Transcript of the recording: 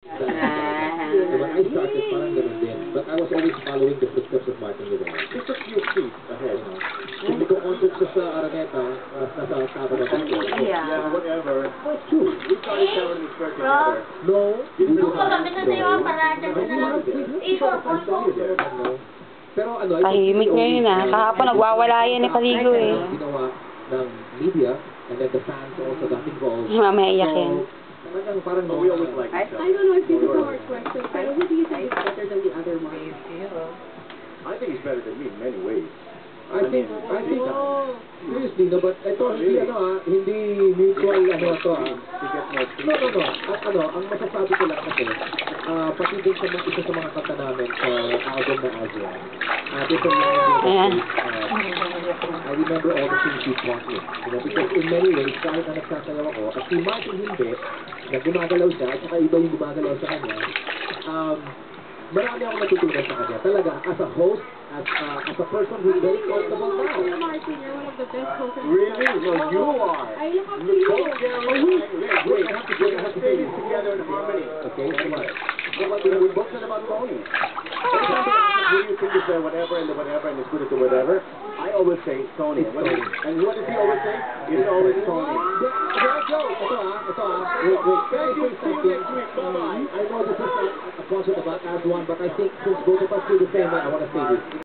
When I started, parang ganun din. But I was always following the footsteps of Martin Rivera. Just a few feet ahead, you know. Kung may contact siya sa Araneta, nasa taba na dito. Yeah, whatever. That's true. We started covering this work together. No. I saw you there. No. Pero ano, Tahimik ngayon Kahapon nagwawala yan ni Paligo ginawa ng media, and then the fans also got involved. Mamaya iyak yan. Talagang parang But we always like I don't know if this is a hard question, but who do you think is better than the other one? I think he's better than me in many ways. I think, seriously, no, but ito, hindi mutual, to, To get more No. Ang masasabi ko lang kasi, pati din sa mga isa sa mga kanta namin sa album na Azra, this is I remember all the things you taught me, you know, because in many ways, kahit na nagsasayaw ako, at si Martin hindi, na gumagalaw siya, at saka iba yung gumagalaw sa kanya, marami akong natutunan sa kanya. Talaga, as a host, as a person who's very comfortable now. Martin, you're one of the best hosts. Really? No, you are. I look up to you. Wait, I have to say this together in harmony. Okay, so what? We both said about Tony. When you think it's whatever and the whatever and it's good at the whatever, I always say Tony. And what does he always say? It's always Tony. Wait, can I say something? I know this is a project about As One, but I think since both of us feel the same way, I want to say this.